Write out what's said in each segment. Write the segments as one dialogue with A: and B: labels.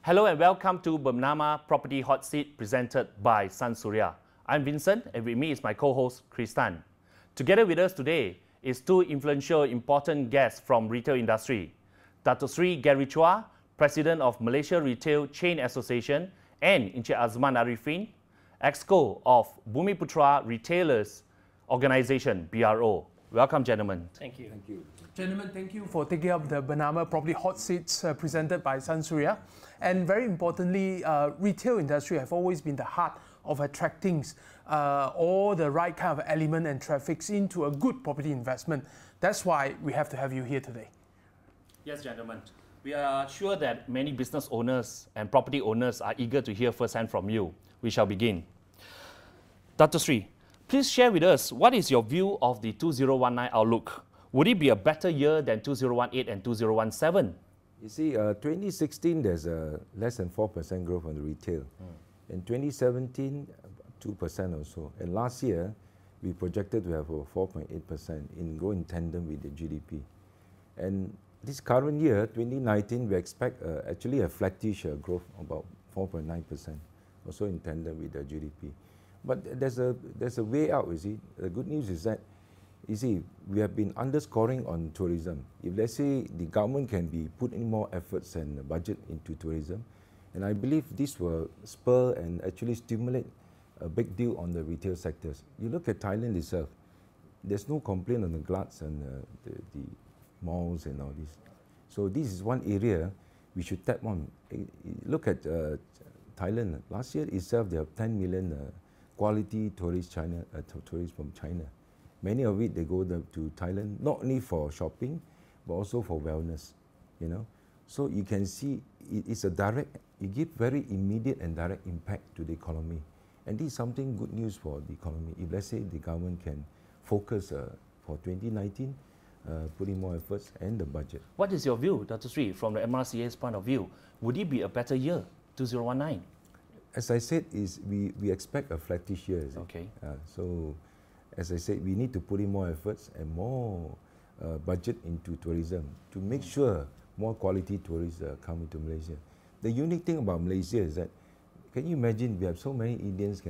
A: Hello and welcome to Bernama Property Hot Seat presented by Sun Surya. I'm Vincent and with me is my co-host Chris Tan. Together with us today is two influential important guests from retail industry. Dato Seri Garry Chua, President of Malaysia Retail Chain Association, and Encik Adzman Ariffin, EXCO of Bumiputera Retailers Organisation, BRO. Welcome, gentlemen.
B: Thank you.
C: Thank you.
D: Gentlemen, thank you for taking up the Bernama Property Hot Seats presented by Sun Surya. And very importantly, retail industry have always been the heart of attracting all the right kind of element and traffics into a good property investment. That's why we have to have you here today.
A: Yes, gentlemen. We are sure that many business owners and property owners are eager to hear firsthand from you. We shall begin. Dato Seri, please share with us what is your view of the 2019 outlook. Would it be a better year than 2018 and 2017?
C: You see, 2016 there's a less than 4% growth on the retail. In 2017, 2% or so. And last year, we projected to have a 4.8% in go in tandem with the GDP. And this current year, 2019, we expect actually a flattish growth, about 4.9%, also in tandem with the GDP. But there's a way out, you see. The good news is that, you see, we have been underscoring on tourism. If let's say the government can be putting more efforts and budget into tourism, and I believe this will spur and actually stimulate a big deal on the retail sectors. You look at Thailand itself, there's no complaint on the gluts and the malls and all this. So this is one area we should tap on. Look at Thailand. Last year itself, they have 10 million quality tourists from China. Many of it, they go to Thailand, not only for shopping, but also for wellness, you know. So you can see it's a direct, it gives very immediate and direct impact to the economy. And this is something good news for the economy. If let's say the government can focus for 2019, putting more efforts and the budget.
A: What is your view, Dato Seri, from the MRCA's point of view? Would it be a better year, 2019?
C: As I said, we expect a flattish year.
A: Okay.
C: So, as I said, we need to put in more efforts and more budget into tourism to make sure more quality tourists come into Malaysia. The unique thing about Malaysia is that, can you imagine, we have so many Indians,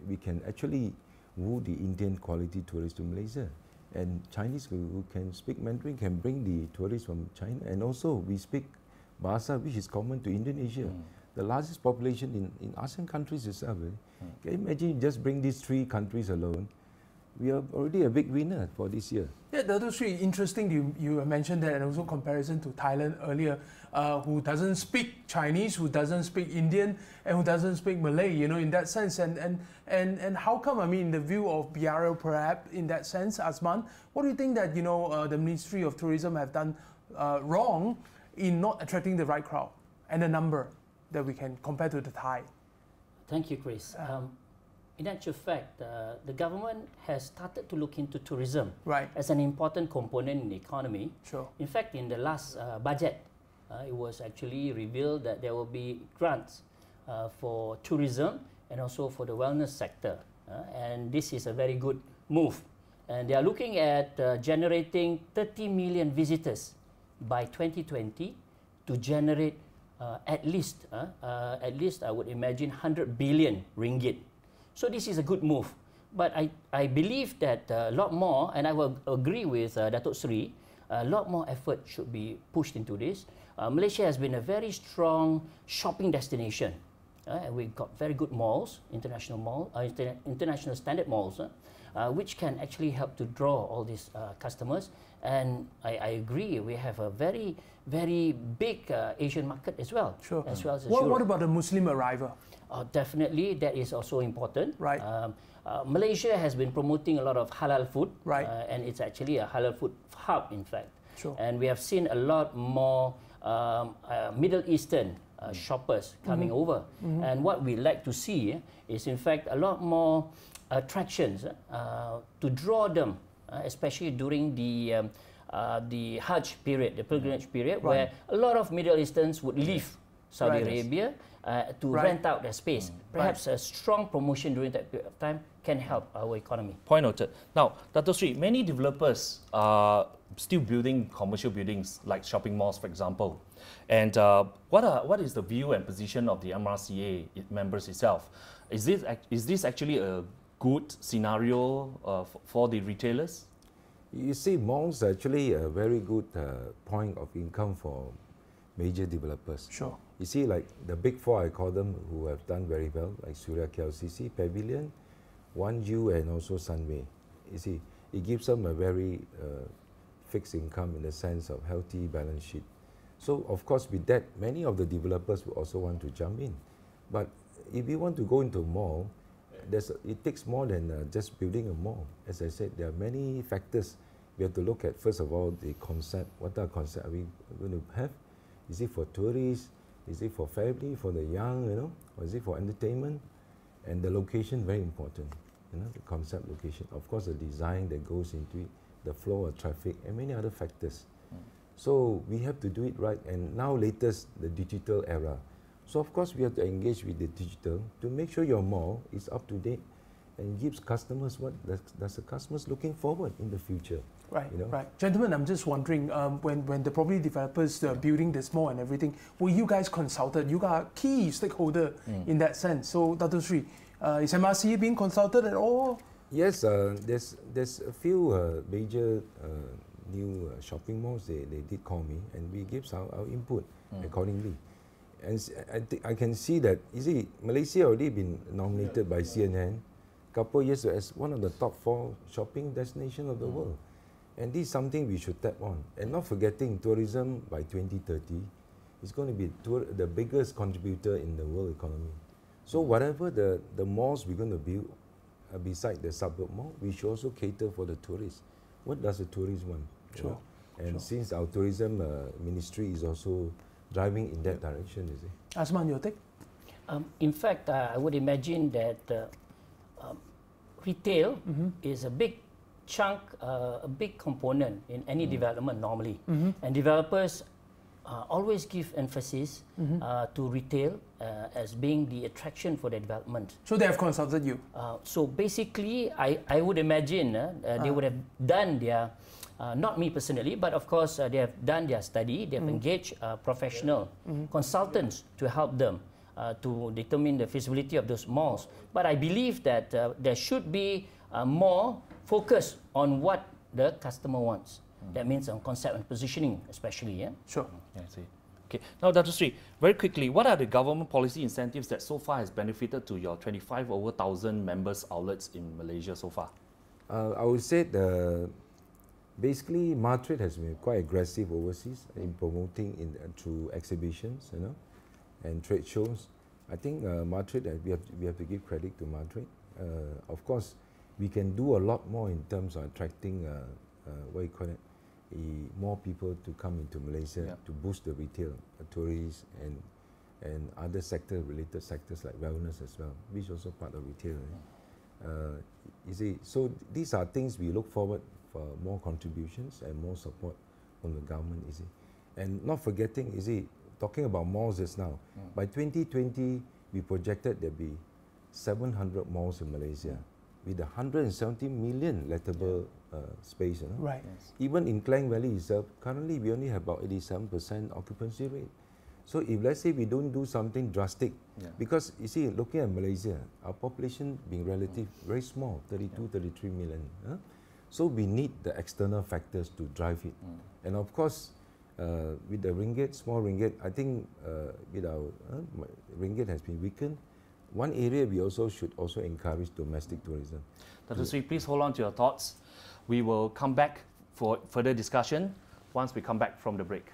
C: we can actually woo the Indian quality tourists to Malaysia. And Chinese who can speak Mandarin can bring the tourists from China. And also we speak Bahasa, which is common to Indonesia. The largest population in ASEAN countries itself. Can you imagine, you just bring these three countries alone? We are already a big winner for this year.
D: Yeah, Dato Seri, interesting you mentioned that, and also comparison to Thailand earlier, who doesn't speak Chinese, who doesn't speak Indian, and who doesn't speak Malay, you know, in that sense. And how come, I mean, in the view of BRL perhaps, in that sense, Adzman, what do you think that, you know, the Ministry of Tourism have done wrong in not attracting the right crowd and the number that we can compare to the Thai?
B: Thank you, Chris. In actual fact, the government has started to look into tourism as an important component in the economy.
D: Sure.
B: In fact, in the last budget, it was actually revealed that there will be grants for tourism and also for the wellness sector. And this is a very good move. And they are looking at generating 30 million visitors by 2020 to generate at least I would imagine 100 billion ringgit. So this is a good move. But I believe that a lot more, and I will agree with Dato Seri, a lot more effort should be pushed into this. Malaysia has been a very strong shopping destination. We've got very good malls, international standard malls, which can actually help to draw all these customers. And I agree, we have a very, very big Asian market as well.
D: Sure.
B: As well as
D: what about the Muslim arrival?
B: Definitely, that is also important.
D: Right.
B: Malaysia has been promoting a lot of halal food,
D: right.
B: And it's actually a halal food hub, in fact.
D: Sure.
B: And we have seen a lot more Middle Eastern shoppers coming over. And what we like to see is, in fact, a lot more attractions to draw them, especially during the Hajj period, the pilgrimage period, where a lot of Middle Easterns would leave Saudi Arabia to rent out their space. Perhaps a strong promotion during that period of time can help our economy.
A: Point noted. Now, Dato Sri, many developers are still building commercial buildings like shopping malls, for example. And what is the view and position of the MRCA members itself? Is this actually a good scenario for the retailers?
C: You see, malls are actually a very good point of income for major developers.
D: Sure.
C: You see, like the big four, I call them, who have done very well, like Suria KLCC, Pavilion, Wanju, and also Sunway. You see, it gives them a very fixed income in the sense of healthy balance sheet. So, of course, with that, many of the developers will also want to jump in. But if you want to go into a mall, it takes more than just building a mall. As I said, there are many factors we have to look at. First of all, the concept. What kind of concept are we going to have? Is it for tourists? Is it for family, for the young, or is it for entertainment? And the location, very important, the concept location. Of course, the design that goes into it, the flow of traffic, and many other factors. So we have to do it right. And now latest, the digital era. So of course, we have to engage with the digital to make sure your mall is up to date and gives customers what does the customers looking forward in the future.
D: Right, right. Gentlemen, I'm just wondering, when the property developers are building this mall and everything, were you guys consulted? You are a key stakeholder in that sense. So, Dato Sri, is MRCA being consulted at all?
C: Yes, there's a few major new shopping malls. They did call me, and we give our input accordingly. And I can see that, you see, Malaysia already been nominated by CNN a couple of years ago as one of the top 4 shopping destinations of the world. And this is something we should tap on. And not forgetting, tourism by 2030 is going to be the biggest contributor in the world economy. So whatever the malls we're going to build, beside the suburb mall, we should also cater for the tourists. What does the tourist want?
D: Sure.
C: And since our tourism ministry is also driving in that direction, you see.
D: Adzman, your take?
B: In fact, I would imagine that retail is a big chunk, a big component in any development normally. And developers always give emphasis to retail as being the attraction for the development.
D: So they have consulted you?
B: So basically, I would imagine they would have done their, not me personally, but of course they have done their study, they have engaged professional consultants to help them to determine the feasibility of those malls. But I believe that there should be more focus on what the customer wants. That means on concept and positioning, especially. Yeah.
D: Sure.
A: Yeah, I see. Okay. Now, Dato Sri, very quickly, what are the government policy incentives that so far has benefited to your 25 over 1,000 members outlets in Malaysia so far?
C: I would say basically Martrade has been quite aggressive overseas in promoting through exhibitions, and trade shows. I think Martrade, we have to give credit to Martrade. Of course, we can do a lot more in terms of attracting more people to come into Malaysia to boost the retail, tourists, and other related sectors like wellness as well, which is also part of retail. You see, so these are things we look forward for more contributions and more support from the government. You see, and not forgetting, you see, talking about malls just now, by 2020 we projected there'll be 700 malls in Malaysia with 170 million lettable space.
D: Right.
C: Yes. Even in Klang Valley itself, currently we only have about 87% occupancy rate. So if let's say we don't do something drastic, because you see, looking at Malaysia, our population being relative very small, 32, 33 million. So we need the external factors to drive it. And of course, with the ringgit, small ringgit, I think with our ringgit has been weakened. One area we also should also encourage domestic tourism.
A: Dr. Sri, please hold on to your thoughts. We will come back for further discussion once we come back from the break.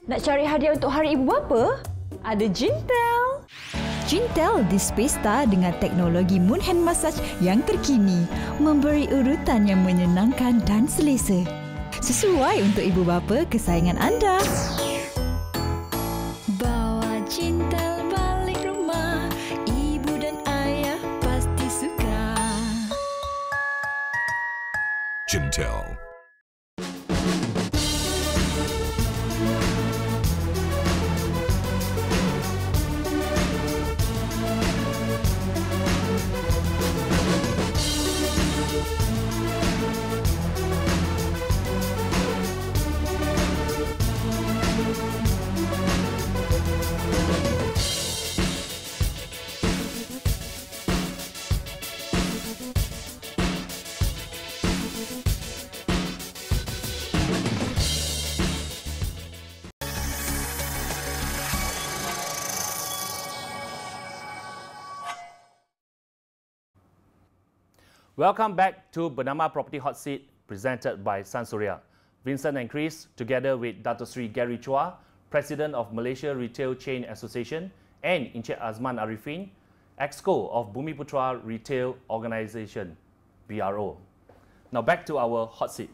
E: Nak cari hadiah untuk hari ibu bapa? Ada Jintel.
F: Jintel Display Star dengan teknologi Moon Hand Massage yang terkini memberi urutan yang menyenangkan dan selesa. Sesuai untuk ibu bapa kesayangan anda. Bawa Jintel balik rumah, ibu dan ayah pasti suka.
G: Jintel.
A: Welcome back to Bernama Property Hot Seat, presented by Sansuria. Vincent and Chris, together with Dato Sri Garry Chua, President of Malaysia Retail Chain Association, and Encik Adzman Ariffin, EXCO of Bumiputera Retail Organisation, BRO. Now back to our hot seat.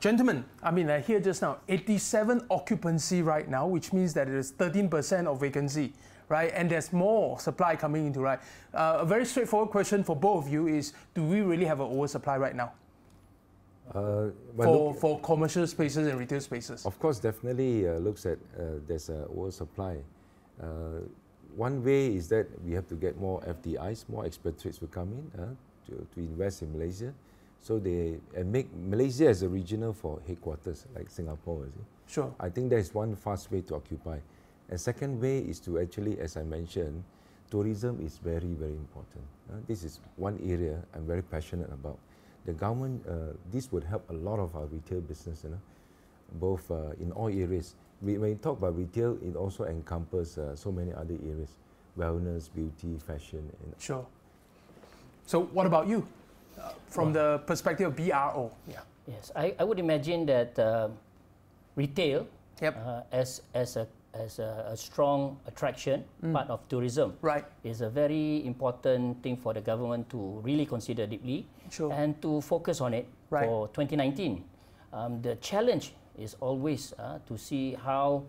D: Gentlemen, I mean, I hear just now 87 occupancy right now, which means that it is 13% of vacancy, right? And there's more supply coming into, right? A very straightforward question for both of you is, do we really have an oversupply right now? For commercial spaces and retail spaces?
C: Of course, definitely looks at there's an oversupply. One way is that we have to get more FDIs, more expatriates to come in to invest in Malaysia. So they make Malaysia as a regional for headquarters, like Singapore.
D: Sure.
C: I think that is one fast way to occupy. A second way is to actually, as I mentioned, tourism is very, very important. This is one area I'm very passionate about. The government, this would help a lot of our retail business, both in all areas. When we talk about retail, it also encompasses so many other areas: wellness, beauty, fashion.
D: Sure. So what about you? From the perspective of BRO? Yeah.
B: Yes, I would imagine that retail as a strong attraction, part of tourism, is a very important thing for the government to really consider deeply and to focus on it for 2019. The challenge is always to see how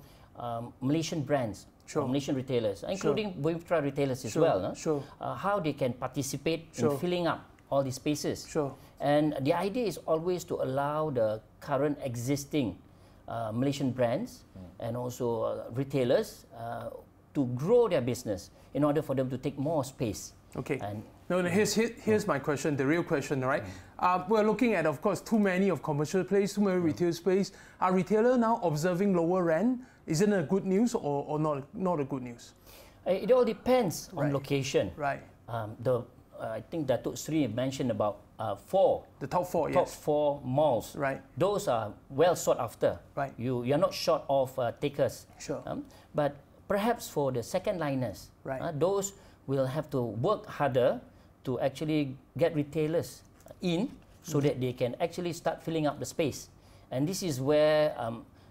B: Malaysian brands, Malaysian retailers, including Bumiputera retailers as well, how they can participate in filling up all these spaces. And the idea is always to allow the current existing Malaysian brands and also retailers to grow their business in order for them to take more space.
D: Okay. And here's my question, the real question, right? We're looking at, of course, too many of commercial space, too many retail space. Are retailers now observing lower rent Is it a good news or not a good news?
B: It all depends on location.
D: Right.
B: I think Datuk Seri mentioned about 4.
D: The top 4,
B: top
D: yes.
B: 4 malls.
D: Right.
B: Those are well sought after.
D: Right.
B: You're not short of takers.
D: Sure.
B: But perhaps for the second liners,
D: right.
B: Those will have to work harder to actually get retailers in so that they can actually start filling up the space. And this is where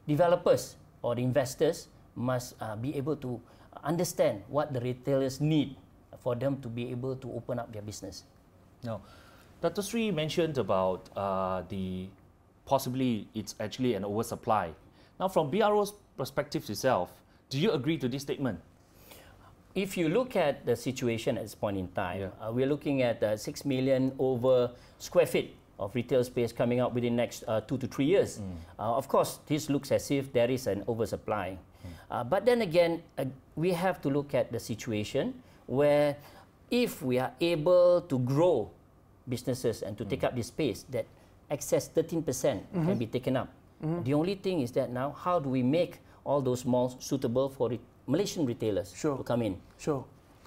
B: developers or the investors must be able to understand what the retailers need for them to be able to open up their business.
A: Now, Dr. Sri mentioned about possibly it's actually an oversupply. Now, from BRO's perspective itself, do you agree to this statement?
B: If you look at the situation at this point in time, we're looking at 6 million over square feet of retail space coming up within the next 2 to 3 years. Of course, this looks as if there is an oversupply. But then again, we have to look at the situation where if we are able to grow businesses and to take up this space, that excess 13% can be taken up. The only thing is that now, how do we make all those malls suitable for Malaysian retailers to come in?
D: Sure.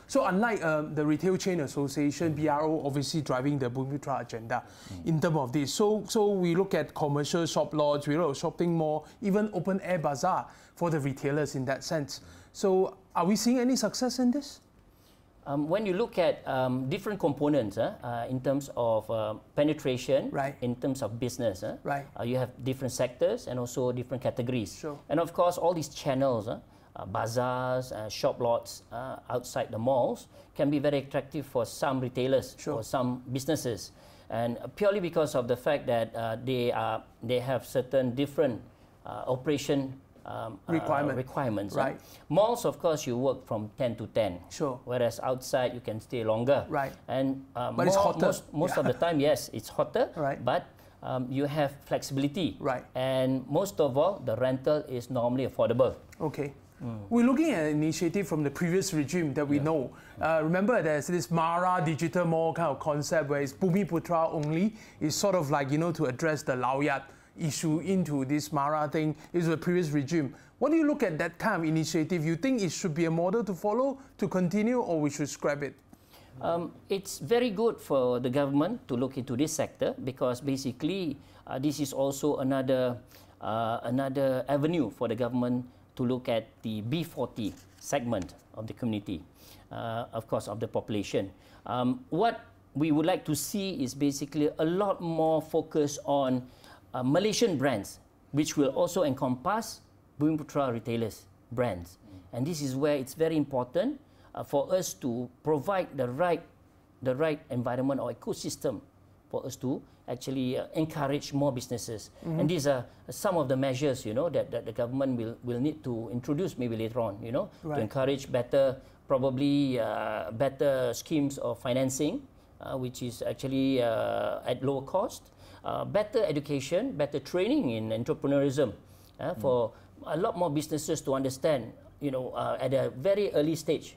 D: So unlike the Retail Chain Association, BRO obviously driving the Bumiputera agenda in terms of this. So we look at commercial shop lots, we look at shopping mall, even open air bazaar for the retailers in that sense. So are we seeing any success in this?
B: When you look at different components in terms of penetration, in terms of business, you have different sectors and also different categories.
D: Sure.
B: And of course, all these channels, bazaars, shop lots outside the malls can be very attractive for some retailers or some businesses. And purely because of the fact that they have certain different operation requirements.
D: Right.
B: Malls, of course, you work from 10 to 10.
D: Sure.
B: Whereas outside, you can stay longer.
D: Right.
B: And
D: but it's hotter.
B: Most of the time, yes, it's hotter.
D: Right.
B: But you have flexibility.
D: Right.
B: And most of all, the rental is normally affordable.
D: Okay. We're looking at an initiative from the previous regime that we know. Remember, there's this Mara digital mall kind of concept where it's Bumiputera only. It's sort of like, to address the Laoyat issue into this Mara thing. Is the previous regime. What do you look at that kind of initiative? You think it should be a model to follow, to continue, or we should scrap it?
B: It's very good for the government to look into this sector because basically this is also another avenue for the government to look at the B40 segment of the community, of course, of the population. What we would like to see is basically a lot more focus on Malaysian brands, which will also encompass Bumiputera retailers' brands. And this is where it's very important for us to provide the right environment or ecosystem for us to actually encourage more businesses. And these are some of the measures, that the government will need to introduce maybe later on, to encourage better schemes of financing, which is actually at lower cost, better education, better training in entrepreneurism for a lot more businesses to understand, at a very early stage,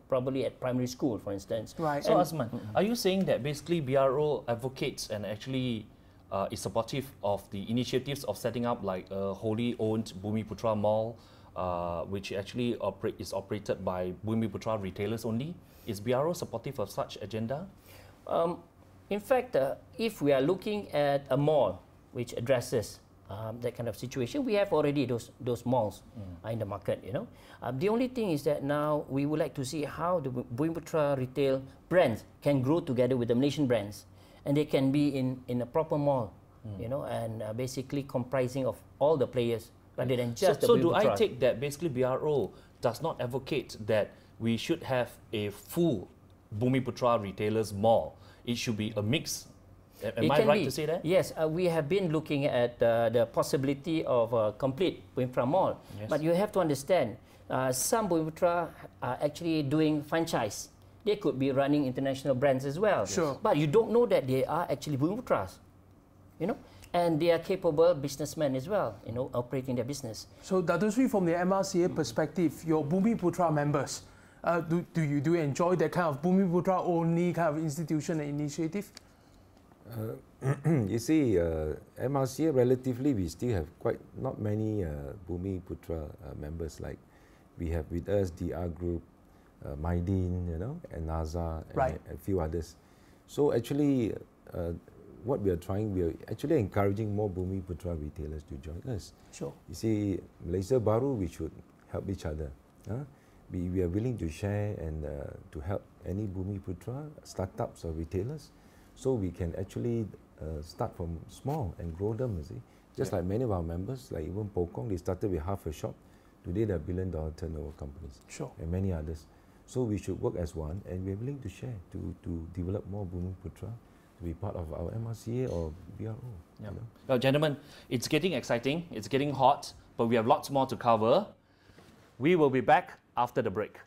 B: probably at primary school, for instance.
D: Right.
A: So, Adzman, are you saying that basically BRO advocates and actually is supportive of the initiatives of setting up like a wholly owned Bumiputera mall, which actually is operated by Bumiputera retailers only? Is BRO supportive of such agenda?
B: In fact, if we are looking at a mall which addresses that kind of situation, we have already those malls in the market. The only thing is that now we would like to see how the Bumiputera retail brands can grow together with the Malaysian brands, and they can be in a proper mall, and basically comprising of all the players rather than just the Bumiputera.
A: So do I take that basically BRO does not advocate that we should have a full Bumiputera retailers mall? It should be a mix. Am I right to say that?
B: Yes, we have been looking at the possibility of a complete Bumiputera mall. Yes. But you have to understand, some Bumiputera are actually doing franchise. They could be running international brands as well.
D: Sure.
B: But you don't know that they are actually Bumiputeras, and they are capable businessmen as well, operating their business.
D: So, Dato Sri, from the MRCA perspective, your Bumiputera members, do you enjoy that kind of Bumiputera only kind of institution and initiative?
C: You see, MRCA relatively we still have not many Bumiputera members. Like we have with us DR Group, Maidin, and NASA, and a few others. So actually, what we are actually encouraging more Bumiputera retailers to join us.
D: Sure.
C: You see, Malaysia Baru, we should help each other. We are willing to share and to help any Bumiputera startups or retailers, so we can actually start from small and grow them. You see, just like many of our members, like even Pokong, they started with half a shop. Today they're billion-dollar turnover companies.
D: Sure.
C: And many others. So we should work as one, and we're willing to share to develop more Bumiputera to be part of our MRCA or BRO.
A: Yeah. Well, gentlemen, it's getting exciting. It's getting hot, but we have lots more to cover. We will be back after the break.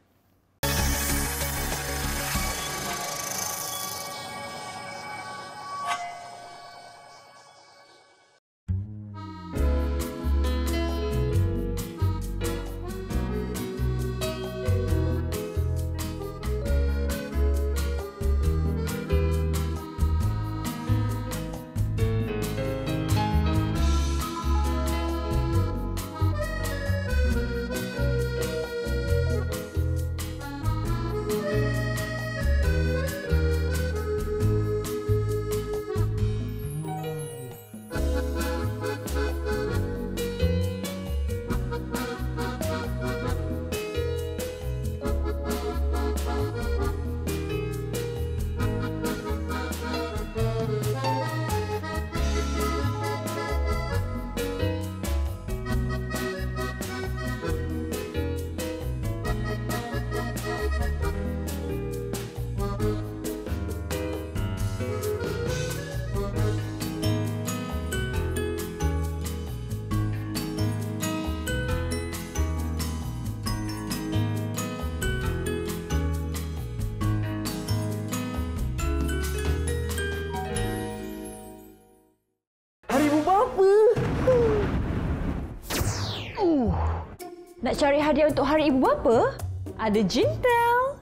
E: Nak cari hadiah untuk Hari Ibu Bapa? Ada Jintel.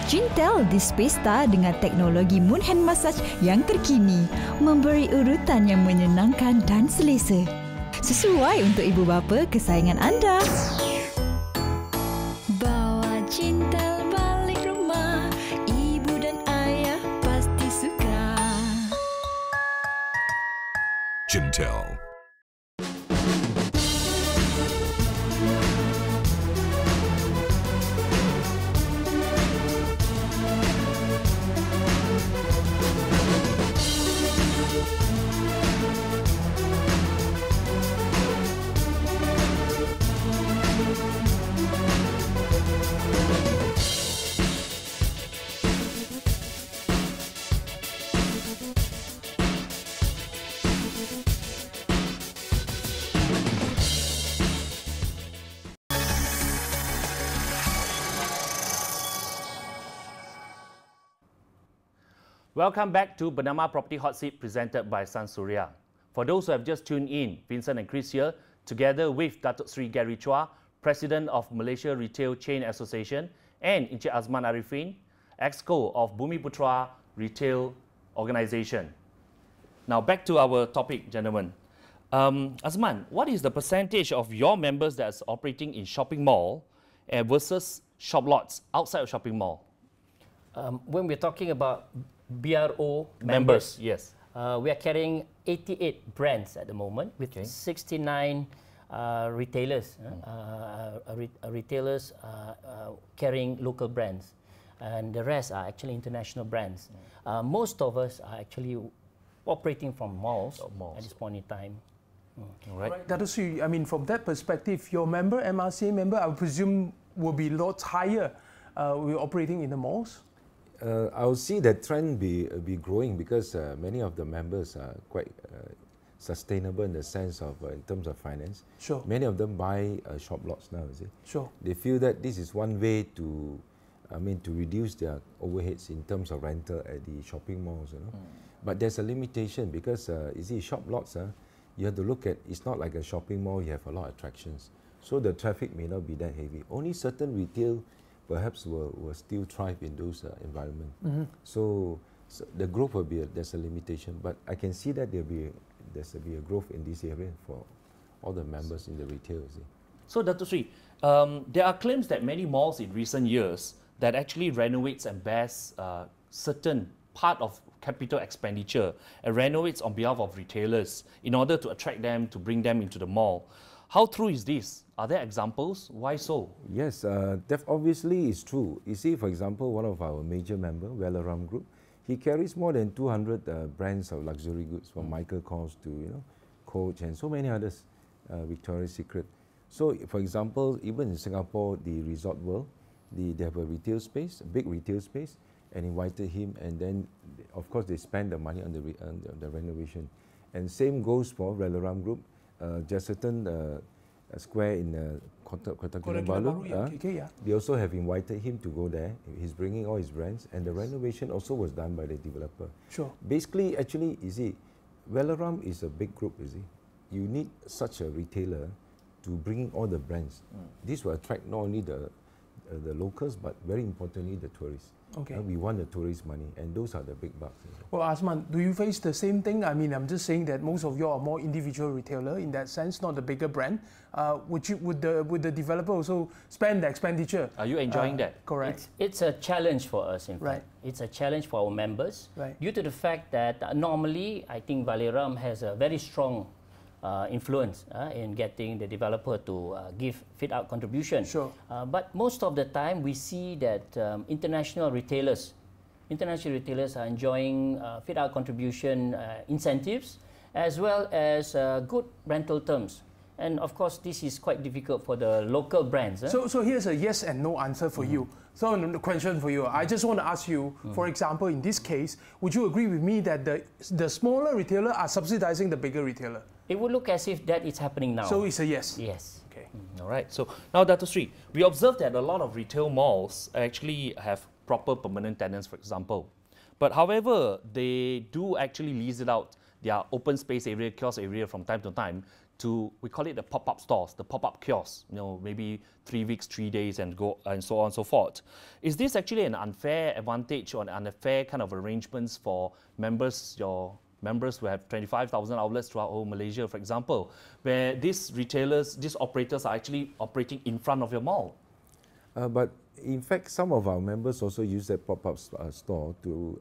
F: Jintel This Pesta dengan teknologi Moon Hand Massage yang terkini memberi urutan yang menyenangkan dan selesa. Sesuai untuk ibu bapa kesayangan anda. Bawa Jintel balik rumah, ibu dan ayah pasti suka.
G: Jintel.
A: Welcome back to Bernama Property Hot Seat presented by Sun Surya. For those who have just tuned in, Vincent and Chris here, together with Datuk Seri Garry Chua, President of Malaysia Retail Chain Association, and Encik Adzman Ariffin, EXCO of Bumiputera Retail Organisation. Now back to our topic, gentlemen. Adzman, what is the percentage of your members that's operating in shopping mall versus shop lots outside of shopping mall?
B: When we're talking about BRO
A: Members, yes.
B: We are carrying 88 brands at the moment with 69 retailers. Retailers carrying local brands, and the rest are actually international brands. Most of us are actually operating from malls at this point in time.
D: Right. Dato Sri, I mean, from that perspective, your member, MRCA member, I would presume will be lots higher. We're operating in the malls.
C: I will see that trend be growing because many of the members are quite sustainable in the sense of in terms of finance.
D: Sure.
C: Many of them buy shop lots now. You see.
D: Sure.
C: They feel that this is one way to, to reduce their overheads in terms of rental at the shopping malls. But there's a limitation because you see shop lots. You have to look at. It's not like a shopping mall. You have a lot of attractions, so the traffic may not be that heavy. Only certain retail perhaps will still thrive in those environments. So So the growth will be, there's a limitation, but I can see that there'll be a growth in this area for all the members in the retail. See.
A: So Dato Sri, there are claims that many malls in recent years that actually renovates and bears certain part of capital expenditure and renovates on behalf of retailers in order to attract them, to bring them into the mall. How true is this? Are there examples? Why so?
C: Yes, that obviously is true. You see, for example, one of our major members, Velaram Group, he carries more than 200 brands of luxury goods, from Michael Kors to Coach and so many others, Victoria's Secret. So, for example, even in Singapore, the Resort World, they have a retail space, a big retail space, and invited him, and then, of course, they spend the money on the renovation. And same goes for Velaram Group, Jesserton Square in Kota Kinabalu. They also have invited him to go there. He's bringing all his brands, and the renovation also was done by the developer.
D: Sure.
C: Basically, actually, you see, Velaram is a big group, you see. You need such a retailer to bring in all the brands. This will attract not only the locals, but very importantly, the tourists.
D: Okay.
C: We want the tourist money, and those are the big bucks.
D: Well, Adzman, do you face the same thing? I mean, I'm just saying that most of you are more individual retailer in that sense, not the bigger brand. Would the developer also spend the expenditure?
A: Are you enjoying that?
D: Correct.
B: It's a challenge for us, in fact.
D: Right.
B: It's a challenge for our members.
D: Right.
B: Due to the fact that normally, I think Velaram has a very strong influence in getting the developer to give fit-out contribution.
D: Sure.
B: But most of the time, we see that international retailers are enjoying fit-out contribution incentives, as well as good rental terms. And of course, this is quite difficult for the local brands.
D: So here's a yes and no answer for you. So the question for you, I just want to ask you, for example, in this case, would you agree with me that the smaller retailer are subsidizing the bigger retailer?
B: It would look as if that is happening now.
D: So it's a yes?
B: Yes.
D: Okay.
A: All right. So now, Dato Sri, we observed that a lot of retail malls actually have proper permanent tenants, for example. But however, they do actually lease it out, their open space area, kiosk area from time to time, to, we call it the pop-up stores, the pop-up kiosks, maybe 3 weeks, 3 days, and so on and so forth. Is this actually an unfair advantage or an unfair kind of arrangements for members, your members who have 25,000 outlets throughout whole Malaysia, for example, where these retailers, these operators are actually operating in front of your mall?
C: But in fact, some of our members also use that pop-up store to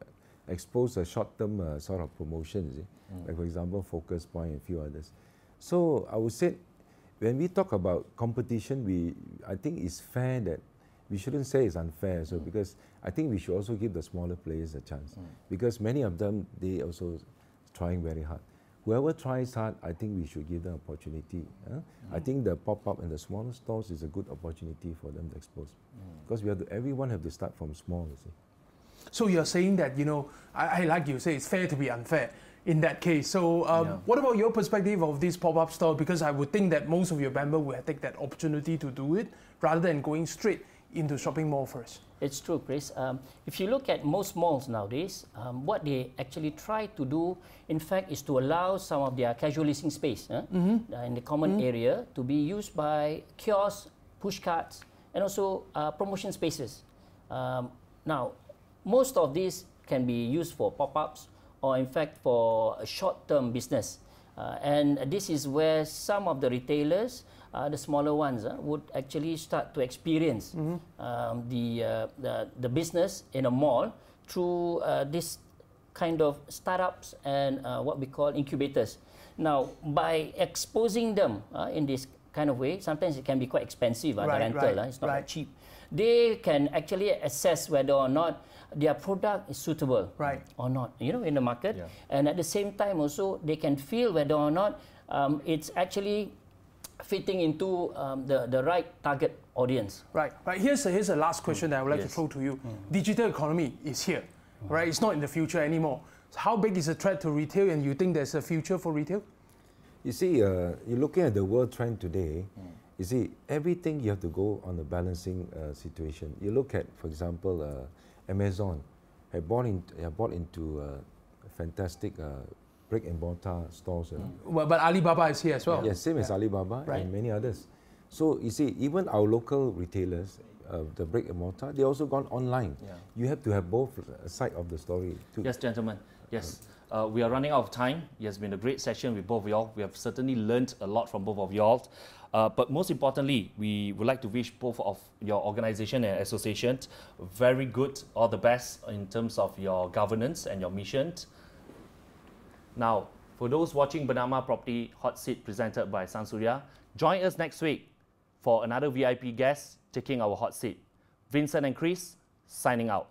C: expose a short-term sort of promotions, like for example, Focus Point and a few others. So I would say, when we talk about competition, I think it's fair that we shouldn't say it's unfair. So because I think we should also give the smaller players a chance, because many of them, they also trying very hard. Whoever tries hard, I think we should give them opportunity. I think the pop-up and the smaller stores is a good opportunity for them to expose, because everyone have to start from small, you see.
D: So you're saying that, I like you say it's fair to be unfair in that case. So what about your perspective of this pop-up store? Because I would think that most of your members will take that opportunity to do it rather than going straight into shopping mall first.
B: It's true, Chris. If you look at most malls nowadays, what they actually try to do, in fact, is to allow some of their casual leasing space in the common area to be used by kiosks, push carts, and also promotion spaces. Now, most of these can be used for pop-ups or, in fact, for a short-term business. And this is where some of the retailers, the smaller ones, would actually start to experience the business in a mall through this kind of startups and what we call incubators. Now, by exposing them in this kind of way, sometimes it can be quite expensive, the rental, it's not that cheap. They can actually assess whether or not their product is suitable or not, in the market. And at the same time also, they can feel whether or not it's actually fitting into the right target audience.
D: Right. Here's the last question that I would like to throw to you. Digital economy is here, right? It's not in the future anymore. So how big is the threat to retail, and you think there's a future for retail?
C: You see, you're looking at the world trend today. You see, everything you have to go on a balancing situation. You look at, for example, Amazon have bought into fantastic brick and mortar stores.
D: But Alibaba is here as well.
C: Yes, same as Alibaba and many others. So you see, even our local retailers, the brick and mortar, they also gone online.
A: Yeah.
C: You have to have both side of the story too.
A: Yes, gentlemen. Yes. We are running out of time. It has been a great session with both of y'all. We have certainly learned a lot from both of y'all. But most importantly, we would like to wish both of your organization and associations very good, all the best in terms of your governance and your mission. Now, for those watching Bernama Property Hot Seat presented by Sansuria, join us next week for another VIP guest taking our hot seat. Vincent and Chris, signing out.